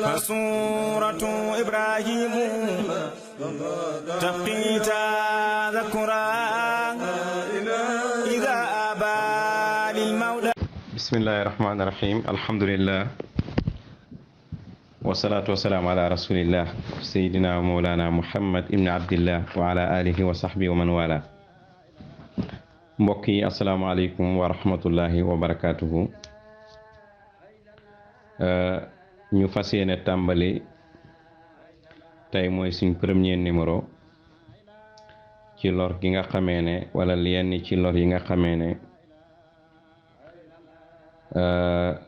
فسورة إبراهيم تبقي تذكرا إذا أبى للمولى. بسم الله الرحمن الرحيم. الحمد لله والصلاة والسلام على رسول الله سيدنا ومولانا محمد ابن عبد الله وعلى آله وصحبه ومن والاه. mbokk yi asalaamaaleykum wa rahmatullahi wa barakaatuhu. ñu fas yéene tàmbali tey mooy suñ premier numéro ci lor gi nga xamee ne wala yenn ci lor yi nga xamee ne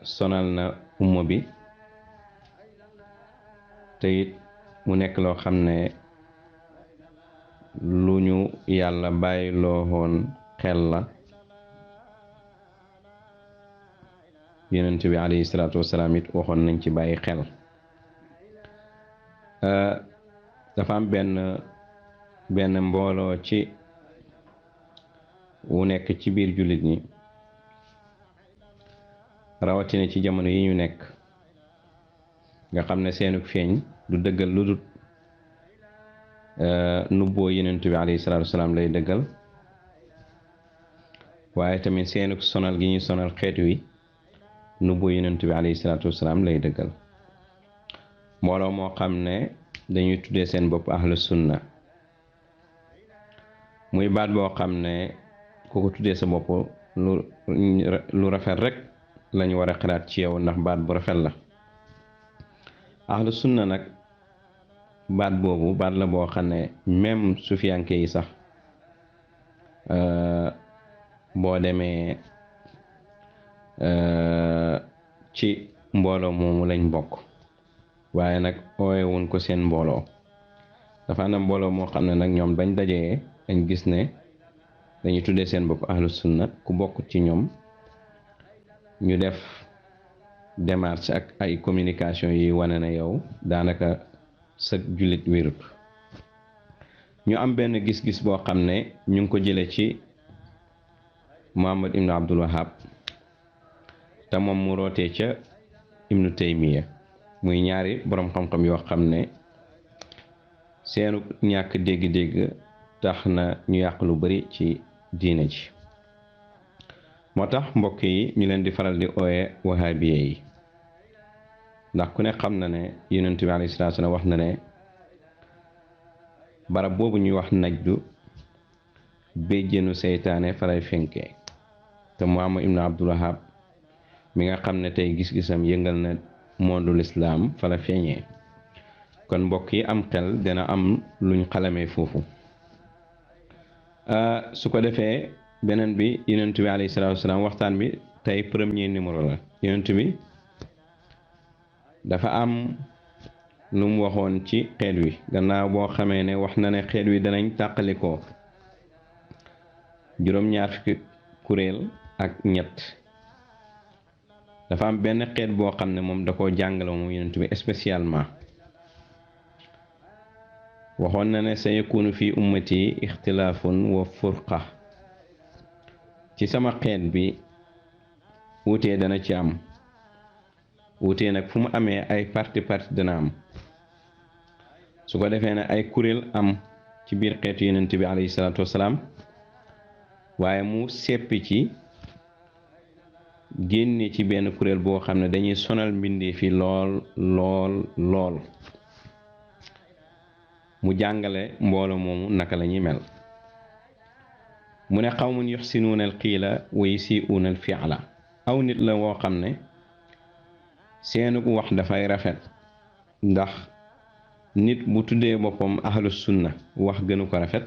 sonal na umma bi te it mu nekk loo xam ne lu ñu yàlla bàyyi loo woon xel la. yonent bi alayhi salaatu wasalaam it waxoon nañ ci bàyyi xel. dafa am benn mbooloo ci wu nekk ci biir jullit ñi rawatina ci jamono yi ñu nekk nga xam ne seenug feeñ du dëggal lu dul nubboo yonent bi alayhi salaatu wasalaam lay dëggal, waaye tamit seenug sonal gi ñuy sonal xeet wi nubboo yonent bi alayhi salaatu wasalaam lay dëggal. mbooloo moo xam ne dañuy tuddee seen bopp ahlu sunna, muy baat boo xam ne ku ko tuddee sa bopp lu rafet rek lañu war a xalaat ci yow, ndax baat bu rafet la. ahlu sunna nag baat boobu baat la boo xam ne même sufiyanke yi sax boo demee ci mbooloo moomu lañ bokk, waaye nag oowewuñ ko seen mbooloo. dafa am mbooloo moo xam ne nag ñoom bañ dajee dañ gis ne dañuy tuddee seen bopp ahlu sunna. ku bokk ci ñoom ñu def démarche ak ay communication yi wane na yow daanaka sa jullit wérut. ñu am benn gis-gis boo xam ne ñu ngi ko jële ci Muhammad ibnu Abdul Wahab te moom mu rootee ca ibnu Taymiya, muy ñaari boroom xam-xam yoo xam ne seenu ñàkk dégg-dégg tax na ñu yàq lu bari ci diine ji. moo tax mbokk yi ñu leen di faral di ooye wahabiye yi, ndax ku ne xam na ne yonent bi alayhi salaatu salaam wax na ne barab boobu ñuy wax najdu béjjénu seytaane falay fenkee. te Muhammad ibnu Abdul Wahab mi nga xam ne tey gis-gisam yëngal na mondul islaam fala feeñee. kon mbokk yi am xel dina am luñ xalamee foofu. su ko defee beneen bi yonent bi alayhi salaatu wasalaam waxtaan bi tey premier numéro la. yonent bi dafa am lu mu waxoon ci xeet wi gannaaw boo xamee ne wax na ne xeet wi danañ tàqalikoo juróom-ñaar fukki kuréel ak ñett. dafa am benn xeet boo xam ne moom da koo jàngale moom yonent bi spécialement. waxoon na ne sa yakunu fi ummati ixtilaafun wa furqa, ci sama xeet bi wuutee dana ci am. wuutee nag fu mu amee ay parti dana am. su ko defee ne ay kuréel am ci biir xeetu yonent bi alayhi salaatu wasalaam, waaye mu seppi ci génne ci benn kuréel boo xam ne dañuy sonal mbindee fi lool mu jàngale mbooloo moomu naka la ñuy mel. mu ne qawmun yuxsinuuna al qiila wa yusii'uuna al fi'la. aw nit la woo xam ne seenu wax dafay rafet, ndax nit bu tuddee boppam ahlu sunna wax gënu ko rafet.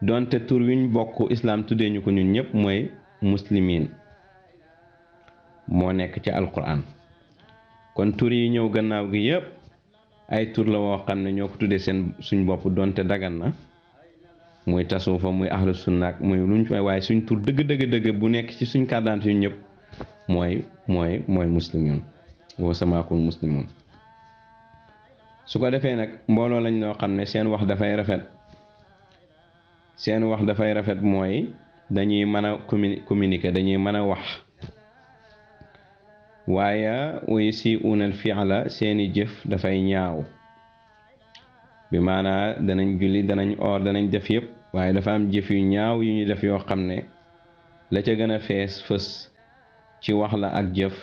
donte tur wiñ bokk islaam tuddee ñu ko ñun ñëpp mooy muslimiin, moo nekk ci alquran. kon tur yi ñëw gannaaw gi yëpp ay tur la woo xam ne ñoo ko tuddee suñ bopp, donte dagan na muy tasuufa muy ahlu sunna ak muy luñ fay, waaye suñ tur dëgg bu nekk ci suñ kàddaant yu ñëpp mooy muslimun wa samaakum muslimun. su ko defee nag mbooloo lañ loo xam ne seen wax dafay rafet mooy dañuy mën a communiquer, dañuy mën a wax waaye way si unal fi'la seeni jëf dafay ñaaw bi maanaa danañ julli danañ oor danañ def yépp waaye dafa am jëf yu ñaaw yu ñu def yoo xam ne la ca gën a fës ci wax la ak jëf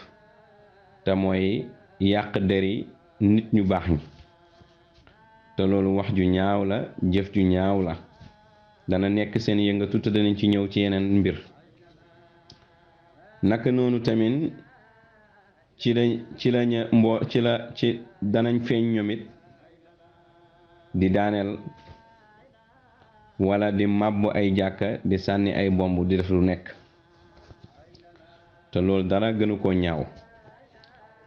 te mooy yàq deri nit ñu baax ñi te loolu wax ju ñaaw la jëf ju ñaaw la dana nekk seen yëngatu te danañ ci ñëw ci yeneen mbir naka noonu tamit ci danañ feeñ ñoom it di daaneel wala di màbbu ay jàkka di sànni ay bomb di def lu nekk te loolu dara gënu koo ñaaw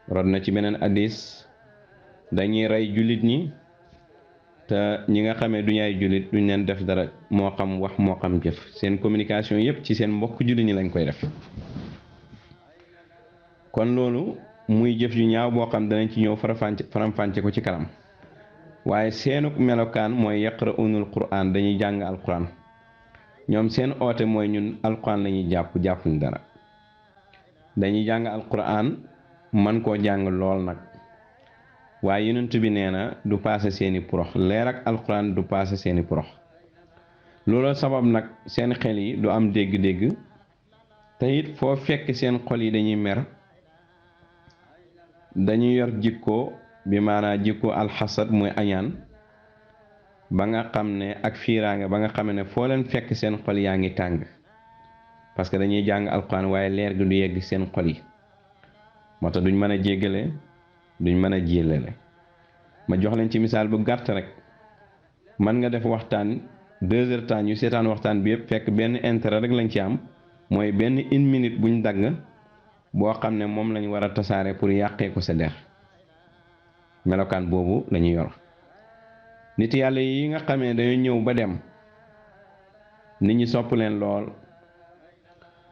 rod na ci beneen hadiis dañuy rey jullit ñi te ñi nga xamee duñu ay jullit duñ leen def dara moo xam wax moo xam jëf seen communication yépp ci seen mbokk jullit ñi lañ koy def kon loolu muy jëf yu ñaaw boo xam danañ ci ñëw faram-fànce ko ci kanam waaye seenuk melokaan mooy yaqra'unul qur'an dañuy jàng alquran ñoom seen oote mooy ñun alquran lañuy jàppuñ dara dañuy jàng alquran man koo jàng lool nag waaye yonent bi nee na du paase seeni porox leer ak alquran du paase seeni porox looloo sabab nag seen xel yi du am dégg-dégg te it foo fekk seen xol yi dañuy mer dañuy yor jikko bi maanaa jikko alxasad muy añaan ba nga xam ne ak fiiraanga ba nga xam ne foo leen fekk seen xol yaa ngi tàng parce que dañuy jàng alquran waaye leer gi du yegg seen xol yi moo tax duñ mën a jéggale duñ mën a jéllale ma jox leen ci misaal bu gàtt rek man nga def waxtaan 2 heures temps ñu seetaan waxtaan bi yëpp fekk benn intérêt rek lañ ci am mooy benn 1 minute buñ dagg boo xam ne moom lañ war a tasaare pour yàqee ko sa der melokaan boobu lañu yor nit yàlla yi nga xamee dañoo ñëw ba dem nit ñi sopp leen lool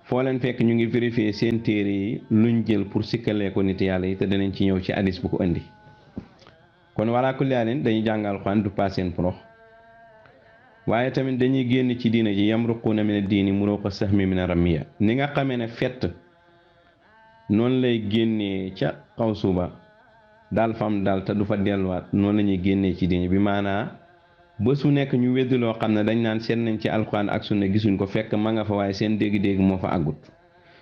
foo leen fekk ñu ngi vérifier seen téere yi luñ jël pour sikkalee ko nit yàlla yi te danañ ci ñëw ci hadis bu ko indi kon wala kulli haalin dañuy jàng alxuraan du pas seen porox waaye tamit dañuy génn ci diina ji yamruquuna mina diini muruqa sahmi mina ramiya ni nga xamee ne fett noonu lay génnee ca xaw suba daal fam daal te du fa delluwaat noonu la ñuy génnee ci diine bi maanaa ba su nekk ñu weddi loo xam ne dañ naan seet nañ ci alxuraan ak sunna gisuñ ko fekk ma nga fa waaye seen dégg-dégg moo fa àggut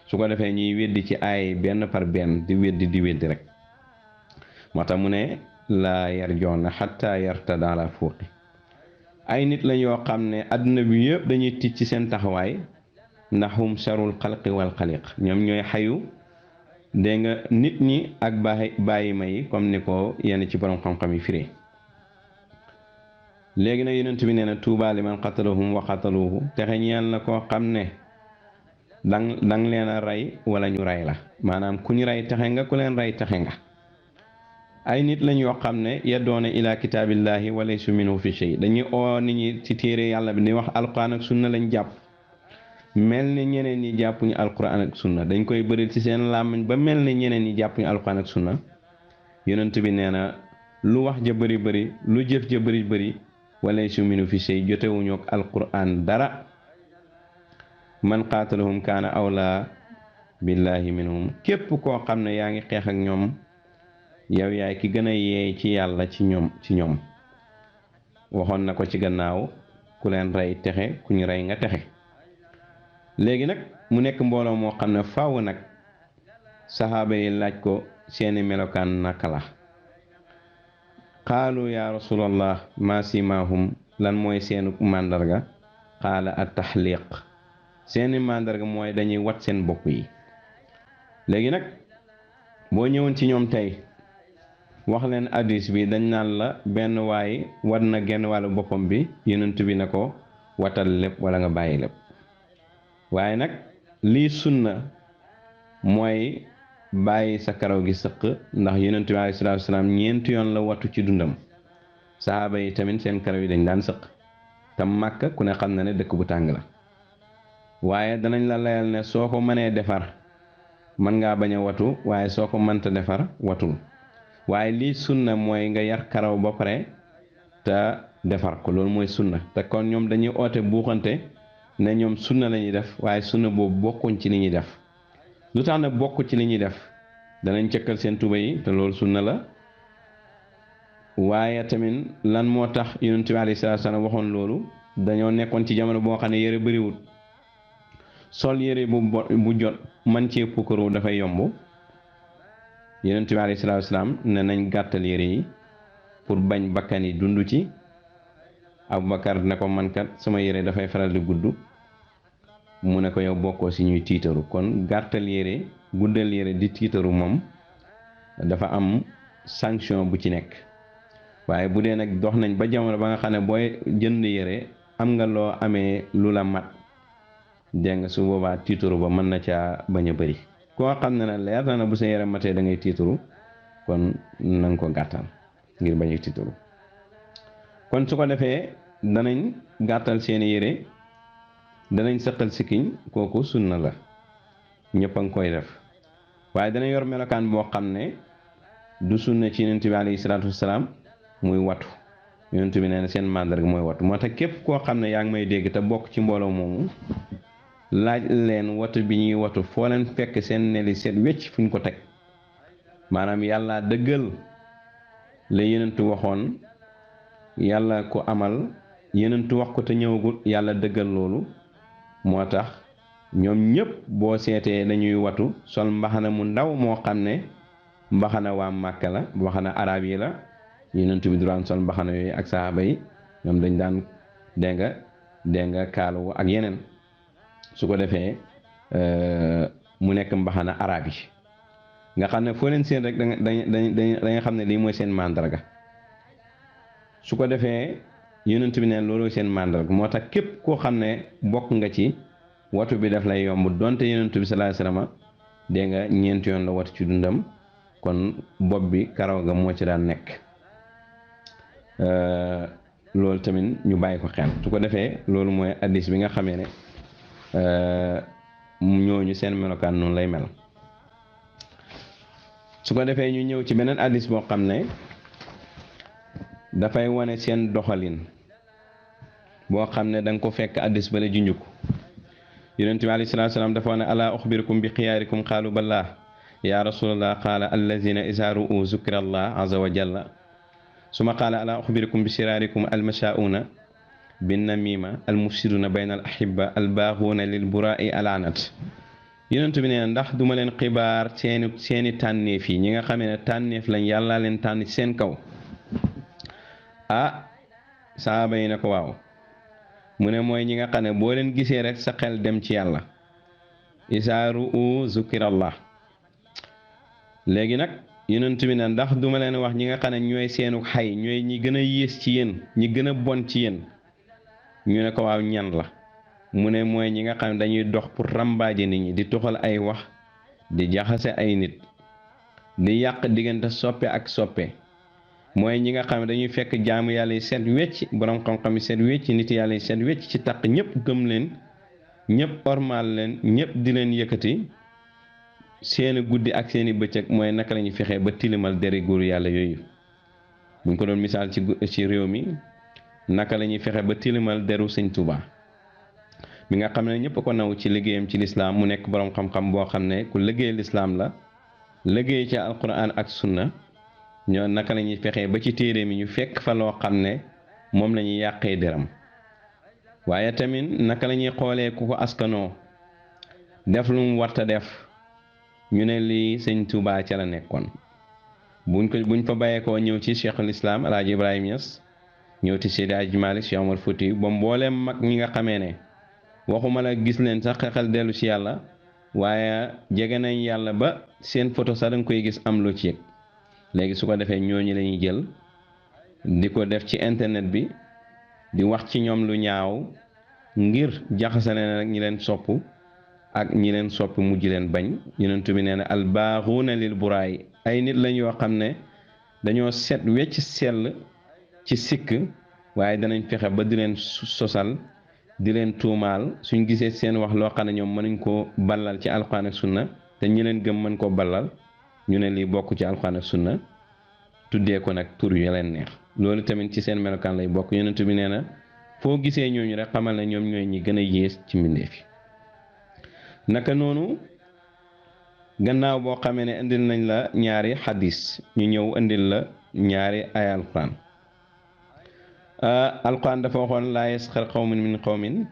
su ko defee ñuy weddi ci ay benn par benn di weddi rek moo tax mu ne laa yarjoona xatta yartada ala fuuqi ay nit lañ yoo xam ne àdduna bi yëpp dañuy tiit ci seen taxawaay ndax hum sharul xalqi wal xaliq ñoom ñooy xayu dégg nga nit ñi ak bàyyi may comme ni ko yenn ci borom xam-xam yi firee léegi nag yonent bi nee na tuubaa liman qatalahum wa qataluhu texe ñeel na koo xam ne dang leen a rey wala ñu rey la maanaam ku ñu rey texe nga ku leen rey texe nga ay nit lañ yoo xam ne yaddoona ila kitaabillahi wa laysu minhu fi shay dañuy oo nit ñi ci téere yàlla bi di wax alquran ak sunna lañ jàpp mel ni ñeneen ñi jàppuñu alquran ak sunna dañ koy bëri ci seen làmmiñ ba mel ni ñeneen ñi jàppuñu alquran ak sunna yonent bi nee na lu wax ja bëri bëri lu jëf ja bëri bëri wala su minu fi sey jotewuñu ak alquran dara man qaatalahum kaana awla billahi minhum képp koo xam ne yaa ngi xeex ak ñoom yow yaay ki gën a yeey ci yàlla ci ñoom waxoon na ko ci gannaaw ku leen rey texe ku ñu rey nga texe léegi nag mu nekk mbooloo moo xam ne faaw nag saxaaba yi laaj ko seeni melokaan naka la qaalu ya rasulallah ma simahum lan mooy seenu màndarga qaala at taxliq seeni màndarga mooy dañuy wat seen bopp yi léegi nag boo ñëwoon ci ñoom tey wax leen hadis bi dañ naan la benn waay wat na genn wàllu boppam bi yonent bi na ko watal lépp wala nga bàyyi lépp waaye nag lii sunna mooy bàyyi sa karaw gi sëq ndax yonent bi alayhi salaatu wasalaam ñeenti yoon la wattu ci dundam sahaaba yi tamit seen karaw yi dañ daan sëq te Màkka ku ne xam na ne dëkk bu tàng la waaye danañ la layal ne soo ko mënee defar mën ngaa bañ a watu waaye soo ko mënta defar watul waaye lii sunna mooy nga yar karaw ba pare te defar ko loolu mooy sunna te kon ñoom dañuy oote buuxante ne ñoom sunna la ñuy def waaye sunna boobu bokkuñ ci li ñuy def lu tax nag bokk ci li ñuy def danañ cëkkal seen tuba yi te loolu sunna la waaye tamit lan moo tax yonent bi alayhi salaatu salaam waxoon loolu dañoo nekkoon ci jamono boo xam ne yére bëriwul sol yére bu jot man cee pukkaroo dafay yomb yonent bi alayhi salaatu salaam ne nañ gàttal yére yi pour bañ bakkan yi dund ci Abubakar ne ko man kat sama yére dafay faral di gudd mu ne ko yow bokkoo si ñuy tiitaru kon gàttal yére guddal yére di tiitaru moom dafa am sanction bu ci nekk waaye bu dee nag dox nañ ba jamono ba nga xam ne booy jënd yére am nga loo amee lu la mat dégg nga su boobaa tiitaru ba mën na caa bañ a bëri koo xam ne nag leer na bu sa yére matee da ngay tiitaru kon na nga ko gàttal ngir bañ a tiitaru kon su ko defee danañ gàttal seeni yére danañ sëqal sikkiñ kooku sunna la ñëpp a ngi koy def waaye dana yor melokaan boo xam ne du sunna ci yonent bi alayhi salaatu wasalaam muy watu yonent bi nee na seen màndarga mooy watu moo tax képp koo xam ne yaa ngi may dégg te bokk ci mbooloo moomu laaj leen watu bi ñuy watu foo leen fekk seen neli seet wecc fu ñu ko teg maanaam yàlla dëggal la yonent waxoon yàlla ko amal yonent wax ko te ñëwagul yàlla dëggal loolu moo tax ñoom ñëpp boo seetee dañuy watu sol mbaxana mu ndaw moo xam ne mbaxana waa Màkka la mbaxana arab yi la yonent bi duraan sol mbaxana yooyu ak saxaaba yi ñoom dañ daan dégg nga kaalu ak yeneen su ko defee mu nekk mbaxana arab yi nga xam ne foo leen seen rek da nga xam ne lii mooy seen màndarga su ko defee yonent bi neen loolu seen màndarga moo tax képp koo xam ne bokk nga ci watu bi daf lay yomb donte yonent bi sallallahu alayhi wasallam dégg nga ñeenti yoon la watu ci dundam kon bopp bi karaw ga moo ci daan nekk loolu tamit ñu bàyyi ko xel su ko defee loolu mooy addis bi nga xamee ne ñooñu seen melokaan noonu lay mel su ko defee ñu ñëw ci beneen addis boo xam ne dafay wane seen doxalin boo xam ne da nga ko fekk addis bale junj ko yonent bi alayhi salaatu salaam dafa wane ala uxbirukum bi xiyaarikum qaalu balaa ya rasulallah qaala allazina izaa ru'u zukra allah azza wa jalla suma qaala ala uxbirukum bi shiraarikum almashaa'uuna binnamima almufsiduuna bayna al ahibba albaaxuuna lil buraa'i alaanat yonent bi nee na ndax duma leen xibaar seeni tànneef yi ñi nga xamee ne tànneef lañ yàlla leen tànn ci seen kaw saaba yi ne ko waaw mu ne mooy ñi nga xam ne boo leen gisee rek sa xel dem ci yàlla isaaru u zukirallah léegi nag yonent bi ne ndax duma leen wax ñi nga xam ne ñooy seenu xay ñooy ñi gën a yées ci yéen ñi gën a bon ci yéen ñu ne ko waaw ñan la mu ne mooy ñi nga xam ne dañuy dox pour rambaaje nit ñi di toxal ay wax di jaxase ay nit di yàq diggante soppe ak soppe mooy ñi nga xam ne dañuy fekk jaamu yàlla yi seet wecc borom xam-xam yi seet wecc nit yàlla yi seet wecc ci taq ñëpp gëm leen ñëpp ormal leen ñëpp di leen yëkkati seeni guddi ak seeni bëccëg mooy naka la ñuy fexee ba tilimal deri góor yàlla yooyu buñ ko doon misaal ci réew mi naka la ñuy fexe ba tilimal deru sëñ Tuubaa mi nga xam ne ñëpp ko naw ci liggéeyam ci lislaam mu nekk borom xam-xam boo xam ne ku liggéey lislaam la liggéey ci alquran ak sunna ñoo naka la ñuy fexee ba ci téere mi ñu fekk fa loo xam ne moom la ñuy yàqee deram waaye tamit naka la ñuy xoolee ku ko askanoo def lu mu warta def ñu ne lii sëñ Tuubaa ca la nekkoon buñ fa bàyyeekoo ñëw ci cheikhul islam alaaji Ibrahima Niass ñëw ci Seydi Hadji Malick Cheikh Omar Fouti ba mbooleem mag ñi nga xamee ne waxuma la gis leen sax xel dellu ci yàlla waaye jege nañ yàlla ba seen photo sax danga koy gis am loo ci yëg léegi su ko defee ñooñu la ñuy jël di ko def ci internet bi di wax ci ñoom lu ñaaw ngir jaxase leen rek ñi leen sopp ak ñi leen soppi mujj leen bañ yonent bi nee na albaaxuuna lil buraay ay nit lañ yoo xam ne dañoo set wecc sell ci sikk waaye danañ fexe ba di leen sosal di leen tuumaal suñ gisee seen wax loo xam ne ñoom mënuñ koo ballal ci alxuraan ak sunna te ñi leen gëm mën koo ballal ñu ne lii bokk ci alxuraan ak sunna tuddee ko nag tur yu leen neex loolu tamit ci seen melokaan lay bokk yonent bi nee na foo gisee ñooñu rek xamal ne ñoom ñooy ñi gën a yées ci mbindeef yi naka noonu gannaaw boo xamee ne indil nañ la ñaari xadis ñu ñëw indil la ñaari ay alquran alquran dafa waxoon laa yasxar qawmun min qawmin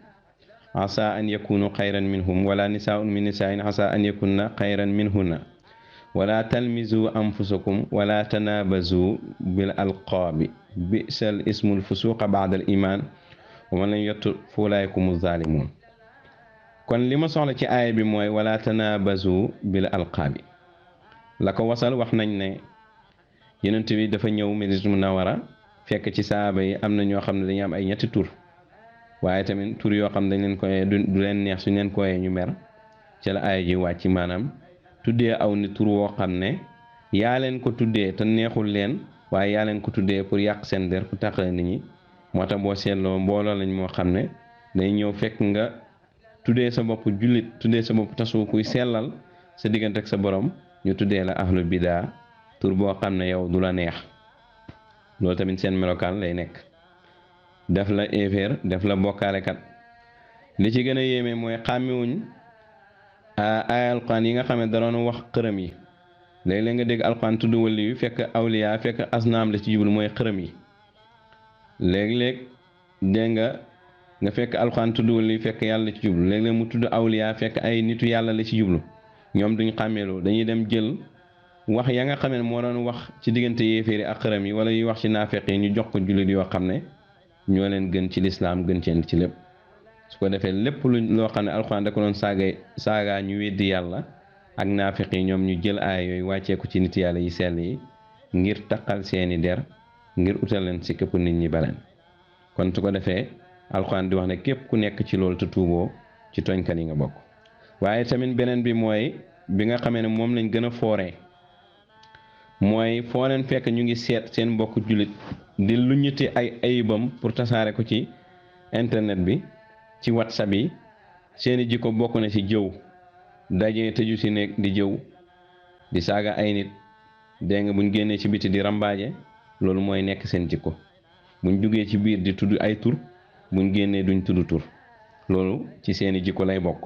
asa an yakunu xayran minhum wala nisaun min nisaain asa an yakunna xayran minhunna wala talmizu anfusakum wala tanabazu bil alqaabi bisal ismul fusuqa baada al iman wa man lam yatub fa ulaikum zalimun kon li ma soxla ci aaya bi mooy wala tanabazu bil alqaabi la ko wasal wax nañ ne yonent bi dafa ñëw Madinatul Munawwara fekk ci saaba yi am na ñoo xam ne dañuy am ay ñetti tur waaye tamit tur yoo xam dañ leen koyee du leen neex suñ leen koyee ñu mer ci la aaya ji wàcc maanaam tuddee aw ni tur woo xam ne yaa leen ko tuddee te neexul leen waaye yaa leen ko tuddee pour yàq seen der pour tàqale nit ñi moo tax boo seetloo mbooloo lañ moo xam ne day ñëw fekk nga tuddee sa bopp jullit tuddee sa bopp tasu kuy sellal sa diggante ak sa borom ñu tuddee la ahlu bidaa tur boo xam ne yow du la neex loolu tamit seen melokaan lay nekk def la éeféer def la bokkaalekat li ci gën a yéeme mooy xàmmiwuñ ay alquran yi nga xam ne da doon wax xërëm yi léeg-léeg nga dégg alquran tudd wali yu fekk awliya fekk asnaam la ci jublu mooy xërëm yi léeg-léeg dégg nga fekk alquran tudd wali yu fekk yàlla la ci jublu léeg-léeg mu tudd awliya fekk ay nitu yàlla la ci jublu ñoom duñ xàmmeeloo dañuy dem jël wax ya nga xam ne moo doon wax ci diggante yéeféeri ak xërëm yi wala yuy wax ci naafeq yi ñu jox ko jullit yoo xam ne ñoo leen gën ci lislaam gën ci lépp su ko defee lépp loo xam ne alxuraan da ko doon saaga ñu weddi yàlla ak naafeq yi ñoom ñu jël aaya yooyu wàcceeku ci nit yàlla yi sell yi ngir taqal seeni der ngir utal leen si képp nit ñi baleen kon su ko defee alxuraan di wax ne képp ku nekk ci loolu te tuuboo ci tooñkat yi nga bokk waaye tamit beneen bi mooy bi nga xamee ne moom lañ gën a fooree mooy foo leen fekk ñu ngi seet seen mbokk jullit di luññiti ay ayibam pour tasaare ko ci internet bi ci whatsapp yi seeni jikko bokk na ci jëw dajee tëju ci nekk di jëw di saaga ay nit dégg nga buñ génnee ci biti di rambaaje loolu mooy nekk seen jikko buñ duggee ci biir di tudd ay tur buñ génnee duñ tudd tur loolu ci seeni jikko lay bokk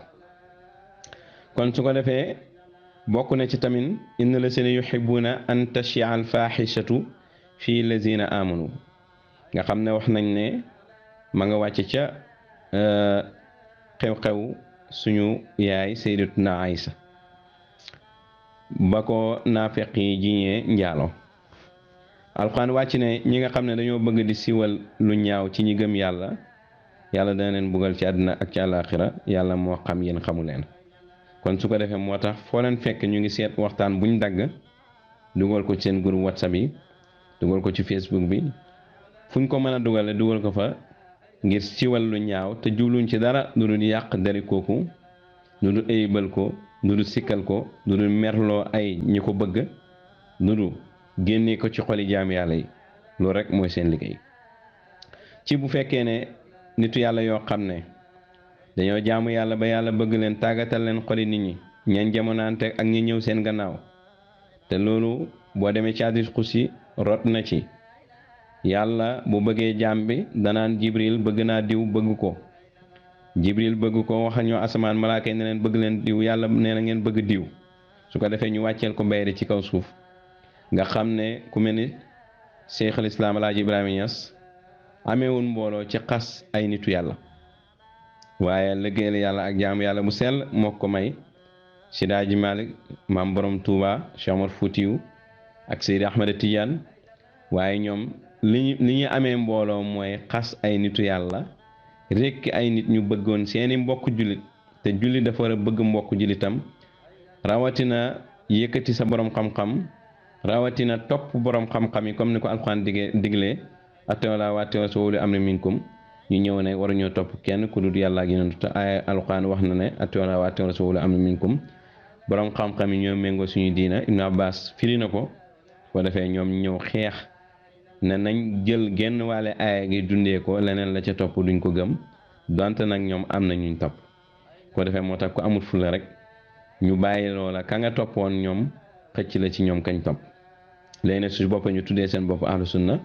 kon su ko defee bokk na ci tamit inna lazina yuhibbuna an tashia al fahishatu fi lazina amanu nga xam ne wax nañ ne ma nga wàcc ca xew-xew suñu yaay sayyidatuna Aysa ba ko naafeq yi jiñee njaalo alxuraan wàcc ne ñi nga xam ne dañoo bëgg di siwal lu ñaaw ci ñi gëm yàlla yàlla dana leen buggal ci àddina ak ci àllaaxira yàlla moo xam yéen xamu leen kon su ko defee moo tax foo leen fekk ñu ngi seet waxtaan buñ dagg dugal ko ci seen groupe whatsapp yi dugal ko ci facebook bi fuñ ko mën a dugale dugal ko fa ngir siwal lu ñaaw te jubluñ ci dara lu dul yàq dari kooku lu dul ayibal ko lu dul sikkal ko lu dul merloo ay ñi ko bëgg lu dul génnee ko ci xoli jaam yàlla yi loolu rek mooy seen liggéey ci bu fekkee ne nitu yàlla yoo xam ne dañoo jaamu yàlla ba yàlla bëgg leen tàggatal leen xoli nit ñi ñeen jamonaante ak ñi ñëw seen gannaaw te loolu boo demee ci hadiis xudsi rot na ci yàlla bu bëggee jaam bi danaan jibril bëgg naa diw bëgg ko jibril bëgg ko wax ñoo asamaan malaaka yi ne leen bëgg leen diw yàlla nee na ngeen bëgg diw su ko defee ñu wàcceel ko bayri ci kaw suuf nga xam ne ku mel ni Cheikh al Islam Alaaji Ibrahima Niass ameewul mbooloo ci xas ay nitu yàlla waaye liggéeyal yàlla ak jaamu yàlla bu sell moo ko may Seydi Hadji Malick maam borom Touba Cheikh Omar Foutiyou ak Seydi Ahmada Tidiane waaye ñoom li ñu amee mbooloo mooy xas ay nitu yàlla rekk ay nit ñu bëggoon seeni mbokk jullit te jullit dafa war a bëgg mbokk jullitam rawatina yëkkati sa borom xam-xam rawatina topp borom xam-xam yi comme ni ko alxuraan diglee atii'ullaaha wa atii'u rasuula wa ulil amri minkum ñu ñëw ne waruñoo topp kenn ku dul yàlla ak yonent te ay alxuraan wax na ne atii'ullaaha wa atii'u rasuula wa ulil amri minkum borom xam-xam yi ñoo méngoo suñu diina Ibnu Abbas firi na ko boo defee ñoom ñëw xeex ne nañ jël genn waale aaya gi dundee ko leneen la ca topp duñ ko gëm donte nag ñoom am na ñuñ topp ko defee moo tax ku amul fula rek ñu bàyyi loola ka nga toppoon ñoom xëcc la ci ñoom kañ topp léegi nag su bopp ñu tuddee seen bopp ahlu sunna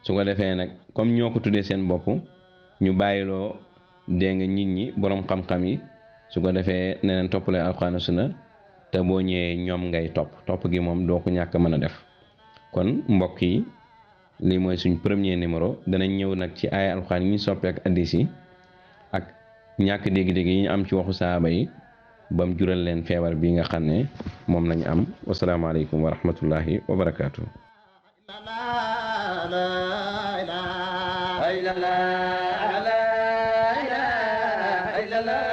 su ko defee nag comme ñoo ko tuddee seen bopp ñu bàyyiloo dégg nga nit ñi borom xam-xam yi su ko defee neneen toppale alxuraan sunna te boo ñëwee ñoom ngay topp gi moom doo ko ñàkk mën a def. kon mbokk yi lii mooy suñ premier numéro danañ ñëw nag ci ay alxuraan yi ñu soppee ak addis yi ak ñàkk dégg-dégg yi ñu am ci waxu saaba yi bam jural leen feebar bi nga xam ne moom lañu am. wasalaamaaleykum wa rahmatullahi wa barakaatu. la